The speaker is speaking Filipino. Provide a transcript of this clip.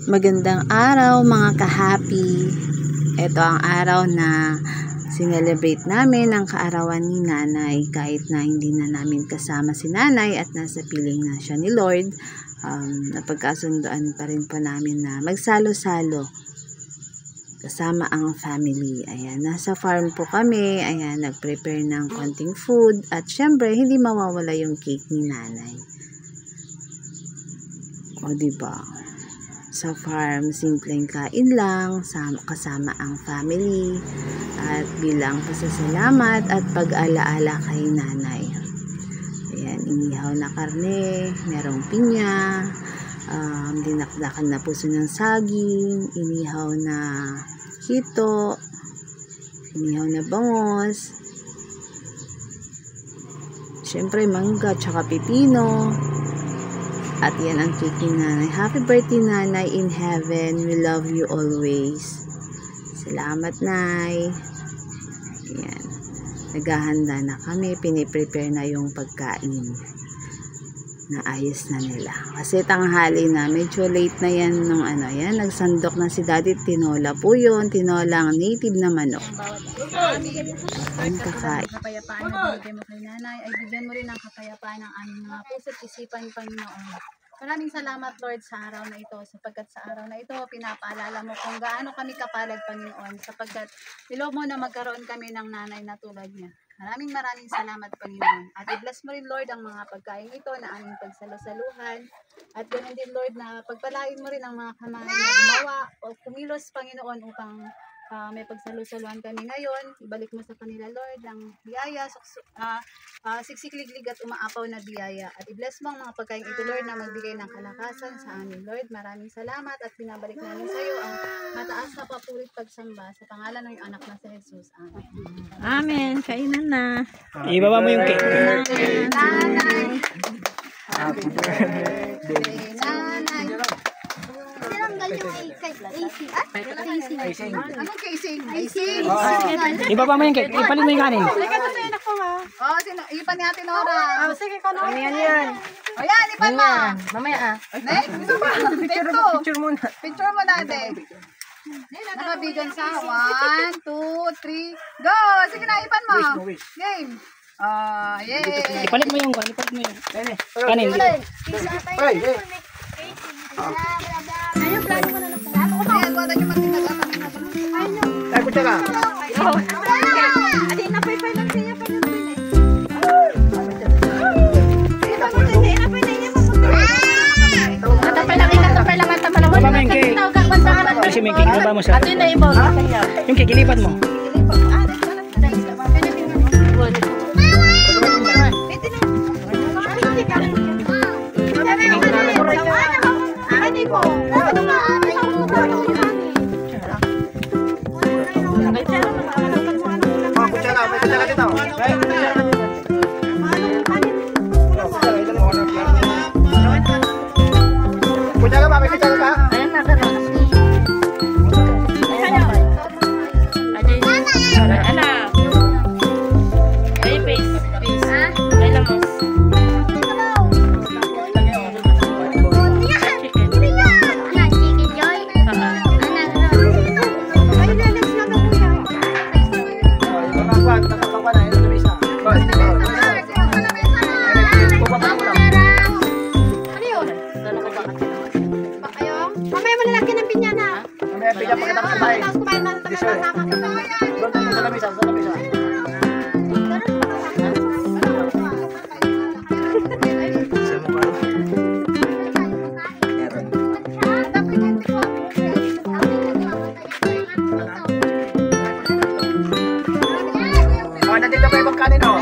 Magandang araw mga ka-happy. Ito ang araw na sinelebrate namin ang kaarawan ni nanay. Kahit na hindi na namin kasama si nanay at nasa piling na siya ni Lord, napagkasundoan pa rin po namin na magsalo-salo kasama ang family. Ayan, nasa farm po kami. Ayan, nag-prepare ng konting food. At syempre, hindi mawawala yung cake ni nanay. O diba? Sa farm, simpleng kain lang, kasama ang family, at bilang pasasalamat at pag-alaala kay nanay. Ayan, inihaw na karne, merong pinya, dinakdakan na puso ng saging, inihaw na hito, inihaw na bangos, syempre mangga, tsaka pipino. At yan ang cake ni nanay. Happy birthday nanay in heaven. We love you always. Salamat nay. Yan. Naghahanda na kami. Piniprepare na yung pagkain. Naayos na nila. Kasi tanghali na. Medyo late na yan nung ano. Yan. Nagsandok na si daddy. Tinola po yun. Tinolang native na manok. Ang kakain. Kapayapaan na binigay mo kay nanay, ay bigyan mo rin ng kapayapaan ng aming mga puso't isipan, Panginoon. Maraming salamat, Lord, sa araw na ito, sapagkat sa araw na ito, pinapaalala mo kung gaano kami kapalad, Panginoon, sapagkat niloob mo na magkaroon kami ng nanay na tulad niya. Maraming salamat, Panginoon. At i-bless mo rin, Lord, ang mga pagkain ito na aming pagsalusaluhan. At ganoon din, Lord, na pagpalain mo rin ang mga kamay na gumawa o kumilos, Panginoon, upang may pagsalusaluhan kami ngayon. Ibalik mo sa kanila, Lord, ang biyaya, siksikliglig at umaapaw na biyaya. At i-bless mo ang mga pagkain ito, Lord, na magbigay ng kalakasan sa amin, Lord. Maraming salamat at binabalik namin sa iyo ang mataas na papurit pagsamba sa pangalan ng anak na si Jesus. Amen. Amen. Kainan na. Ibaba mo yung cake. Nanay. Happy birthday, nanay. Anong casing? Ibaba mo yung cake. Ipalit mo yung kanin. Ipan ni Ate Nora. Sige ka na. Yan. O yan, ipan mo. Mamaya Next, gusto ba? Picture muna. Picture mo natin. Nakabigan sa 1, 2, 3, go! Sige na, ipan mo. Game. Yay! Ipalit mo yung kanin. Kanin. Ayun, plano mo na lang. Ayan, wala nyo matinag. Ay, kutsara. Adi, napay-pay lang siya. Ibaba mo yung cake. Kasi may cake. Ibaba mo sa... Ate na ibaw. Yung cake, ilipat mo. Nandito pa yung kanin, oh.